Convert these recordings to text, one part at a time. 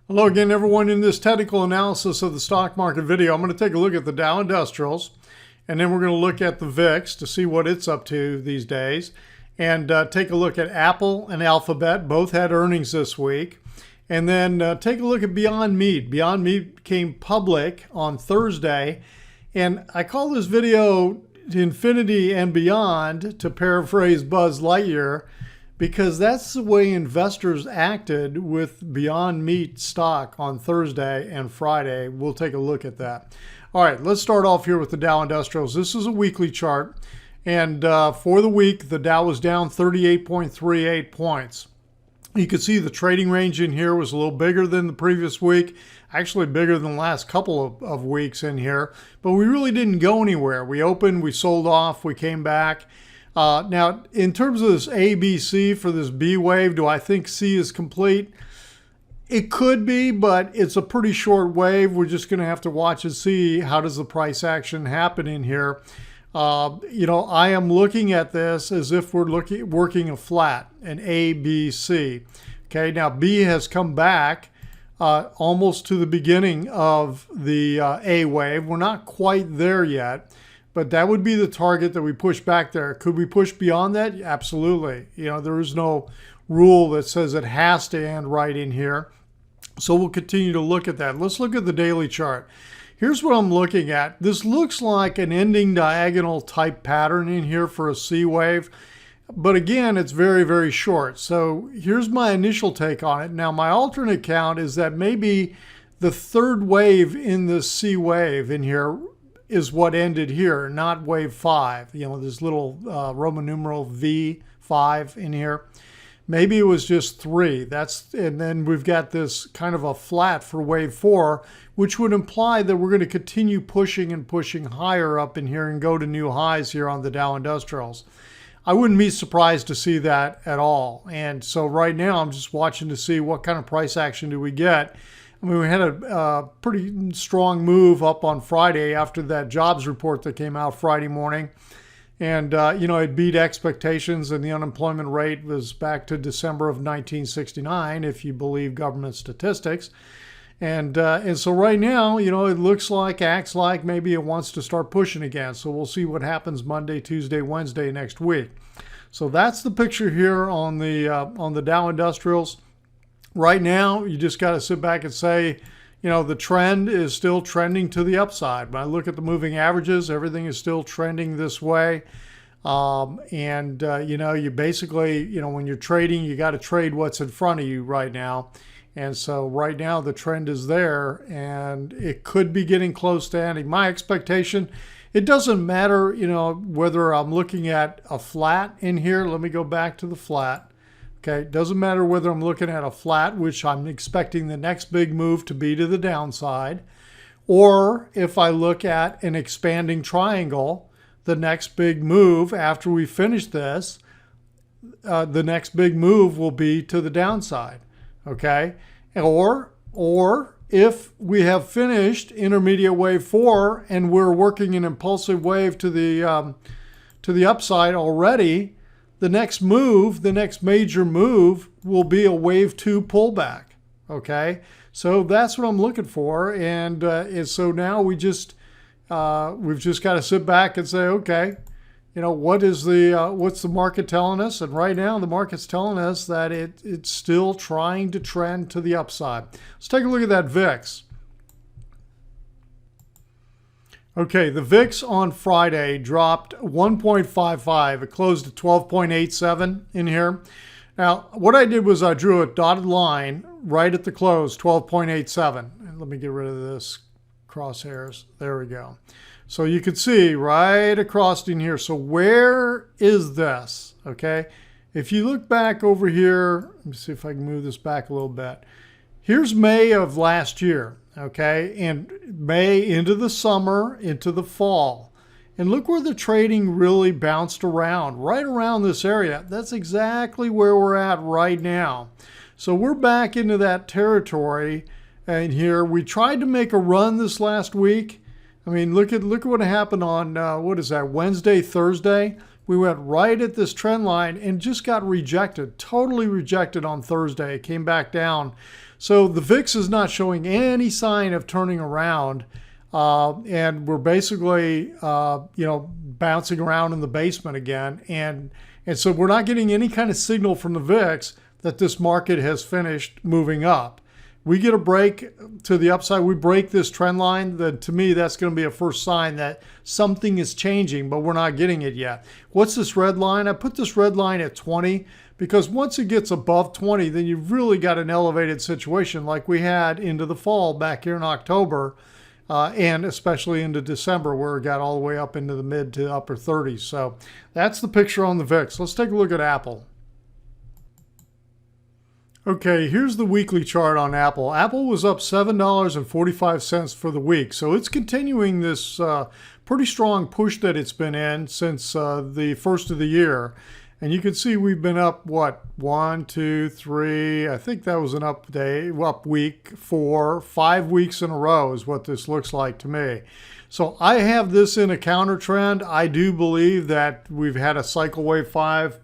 Hello again, everyone. In this technical analysis of the stock market video, I'm going to take a look at the Dow Industrials, and then we're going to look at the VIX to see what it's up to these days, and take a look at Apple and Alphabet. Both had earnings this week. And then take a look at Beyond Meat. Beyond Meat came public on Thursday, and I call this video Infinity and Beyond, to paraphrase Buzz Lightyear, because that's the way investors acted with Beyond Meat stock on Thursday and Friday. We'll take a look at that. All right, let's start off here with the Dow Industrials. This is a weekly chart, and for the week, the Dow was down 38.38 points. You can see the trading range in here was a little bigger than the previous week, actually bigger than the last couple of weeks in here, but we really didn't go anywhere. We opened, we sold off, we came back. Now, in terms of this ABC for this B wave, do I think C is complete? It could be, but it's a pretty short wave. We're just going to have to watch and see how does the price action happen in here. I am looking at this as if we're working a flat, an A, B, C. Okay, now B has come back almost to the beginning of the A wave. We're not quite there yet, but that would be the target that we push back there. Could we push beyond that? Absolutely. There is no rule that says it has to end right in here. So we'll continue to look at that. Let's look at the daily chart. Here's what I'm looking at. This looks like an ending diagonal type pattern in here for a C wave. But again, it's very, very short. So here's my initial take on it. Now, my alternate count is that maybe the third wave in this C wave in here is what ended here, not wave 5. This little Roman numeral V5 in here. Maybe it was just 3. And then we've got this kind of a flat for wave 4, which would imply that we're going to continue pushing and pushing higher up in here and go to new highs here on the Dow Industrials. I wouldn't be surprised to see that at all. And so right now I'm just watching to see what kind of price action do we get. I mean, we had a pretty strong move up on Friday after that jobs report that came out Friday morning. And, it beat expectations, and the unemployment rate was back to December of 1969, if you believe government statistics. And so right now, it looks like, acts like maybe it wants to start pushing again. So we'll see what happens Monday, Tuesday, Wednesday next week. So that's the picture here on the Dow Industrials. Right now, you just got to sit back and say, the trend is still trending to the upside. When I look at the moving averages, everything is still trending this way. You basically, when you're trading, you got to trade what's in front of you right now. And so right now the trend is there, and it could be getting close to ending. My expectation, it doesn't matter, whether I'm looking at a flat in here. Let me go back to the flat. Okay, it doesn't matter whether I'm looking at a flat, which I'm expecting the next big move to be to the downside, or if I look at an expanding triangle, the next big move after we finish this, the next big move will be to the downside. Okay, or if we have finished intermediate wave 4 and we're working an impulsive wave to the upside already, the next move, the next major move will be a wave 2 pullback. Okay, so that's what I'm looking for, and so now we've just got to sit back and say, okay, what's the market telling us? And right now the market's telling us that it's still trying to trend to the upside. Let's take a look at that VIX. Okay, the VIX on Friday dropped 1.55. It closed at 12.87 in here. Now, what I did was I drew a dotted line right at the close, 12.87. And let me get rid of this crosshairs. There we go. So you can see right across in here. So where is this? Okay, if you look back over here, let me see if I can move this back a little bit. Here's May of last year. Okay, and May into the summer, into the fall. And look where the trading really bounced around, right around this area. That's exactly where we're at right now. So we're back into that territory. And here we tried to make a run this last week. I mean, look at what happened on, what is that, Wednesday, Thursday? We went right at this trend line and just got rejected, totally rejected on Thursday. It came back down. So the VIX is not showing any sign of turning around. And we're basically, bouncing around in the basement again. And so we're not getting any kind of signal from the VIX that this market has finished moving up. We get a break to the upside, we break this trend line, then to me, that's going to be a first sign that something is changing, but we're not getting it yet. What's this red line? I put this red line at 20 because once it gets above 20, then you've really got an elevated situation like we had into the fall back here in October, and especially into December where it got all the way up into the mid to upper 30s. So that's the picture on the VIX. Let's take a look at Apple. Okay, here's the weekly chart on Apple. Apple was up $7.45 for the week. So it's continuing this pretty strong push that it's been in since the first of the year. And you can see we've been up, what, 1, 2, 3, I think that was an up week, 4, 5 weeks in a row is what this looks like to me. So I have this in a counter trend. I do believe that we've had a cycle wave five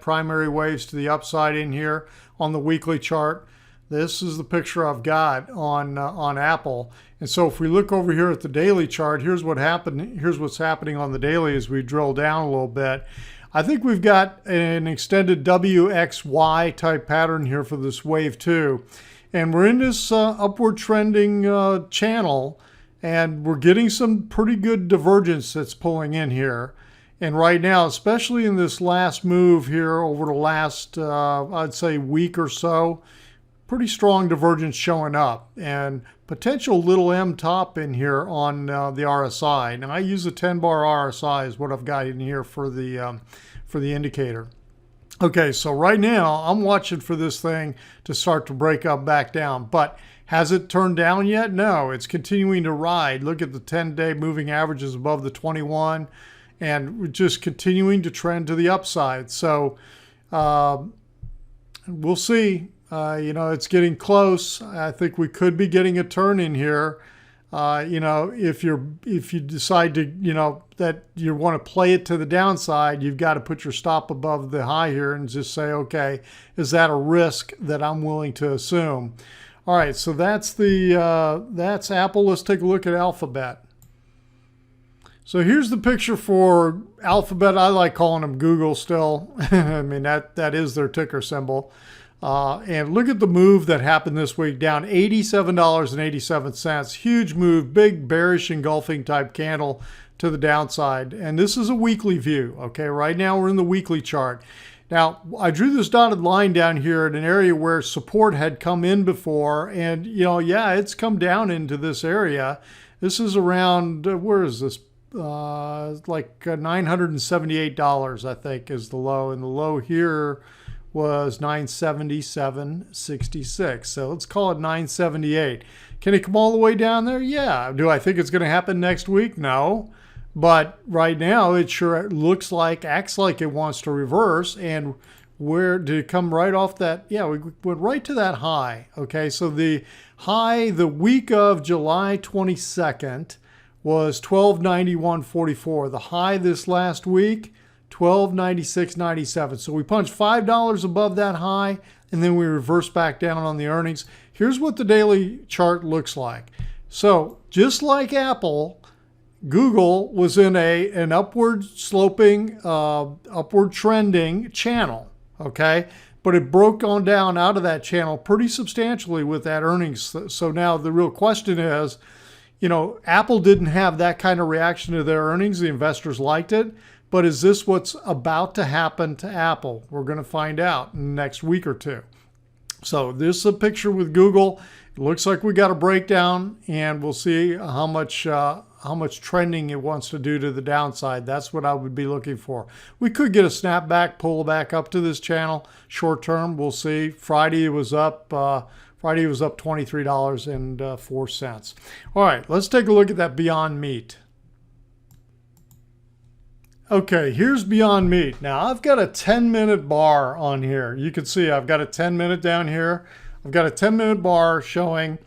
primary waves to the upside in here on the weekly chart. This is the picture I've got on Apple. And so if we look over here at the daily chart, here's what happened. Here's what's happening on the daily as we drill down a little bit. I think we've got an extended WXY type pattern here for this wave 2. And we're in this upward trending channel, and we're getting some pretty good divergence that's pulling in here. And right now, especially in this last move here over the last, I'd say, week or so, pretty strong divergence showing up and potential little M top in here on the RSI. Now I use a 10-bar RSI is what I've got in here for the indicator. Okay, so right now I'm watching for this thing to start to break up back down, but has it turned down yet? No, it's continuing to ride. Look at the 10-day moving averages above the 21. And we're just continuing to trend to the upside. So we'll see. It's getting close. I think we could be getting a turn in here. If you decide to, that you want to play it to the downside, you've got to put your stop above the high here and just say, okay, is that a risk that I'm willing to assume? All right, so that's Apple. Let's take a look at Alphabet. So here's the picture for Alphabet. I like calling them Google still. I mean, that is their ticker symbol. And look at the move that happened this week, down $87.87. Huge move, big bearish engulfing type candle to the downside. And this is a weekly view, okay? Right now we're in the weekly chart. Now, I drew this dotted line down here at an area where support had come in before. And, yeah, it's come down into this area. This is around, where is this? Like $978, I think, is the low, and the low here was $977.66. So let's call it $978. Can it come all the way down there? Yeah. Do I think it's going to happen next week? No. But right now, it sure looks like, acts like it wants to reverse. And where did it come right off that? Yeah, we went right to that high. Okay, so the high the week of July 22nd was 1291.44. The high this last week, 1296.97. So we punched $5 above that high, and then we reversed back down on the earnings. Here's what the daily chart looks like. So just like Apple, Google was in an upward sloping, upward trending channel, okay? But it broke on down out of that channel pretty substantially with that earnings. So now the real question is, Apple didn't have that kind of reaction to their earnings. The investors liked it. But is this what's about to happen to Apple? We're going to find out in the next week or two. So this is a picture with Google. It looks like we got a breakdown, and we'll see how much trending it wants to do to the downside. That's what I would be looking for. We could get a snapback, pull back up to this channel. Short term, we'll see. Friday it was up. Friday was up $23.04. All right, let's take a look at that Beyond Meat. Okay, here's Beyond Meat. Now, I've got a 10-minute bar on here. You can see I've got a 10-minute down here. I've got a 10-minute bar showing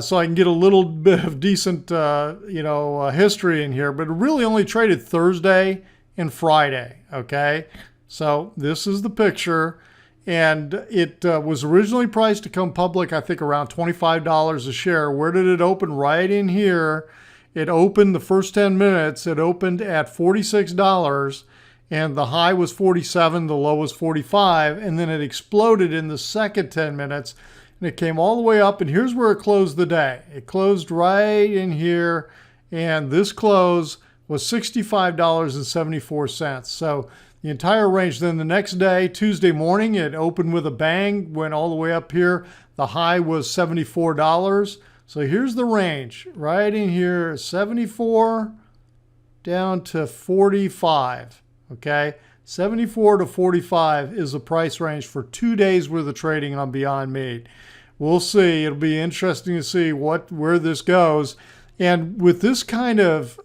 so I can get a little bit of decent, history in here. But it really only traded Thursday and Friday, okay? So this is the picture, and it was originally priced to come public, I think, around $25 a share. Where did it open? Right in here. It opened the first 10 minutes. It opened at $46, and the high was 47, the low was 45, and then it exploded in the second 10 minutes, and it came all the way up, and here's where it closed the day. It closed right in here, and this close was $65.74. So the entire range. Then the next day, Tuesday morning, it opened with a bang, went all the way up here. The high was $74. So here's the range right in here, 74 down to 45. Okay, 74 to 45 is the price range for 2 days worth of trading on Beyond Meat. We'll see. It'll be interesting to see where this goes. And with this kind of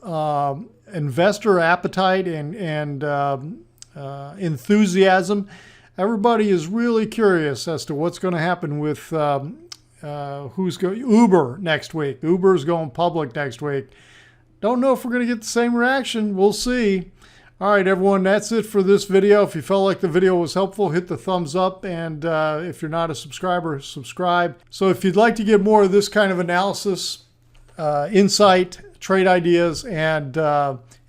investor appetite and enthusiasm, everybody is really curious as to what's going to happen with Uber next week. Uber is going public next week. Don't know if we're going to get the same reaction. We'll see. All right, everyone, that's it for this video. If you felt like the video was helpful, hit the thumbs up. And if you're not a subscriber, subscribe. So if you'd like to get more of this kind of analysis, insight, trade ideas, and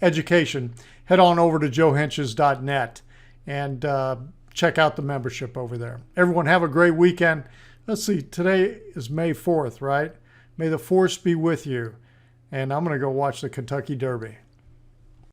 education, head on over to joehenches.net and check out the membership over there. Everyone, have a great weekend. Let's see, today is May 4th, right? May the force be with you. And I'm going to go watch the Kentucky Derby.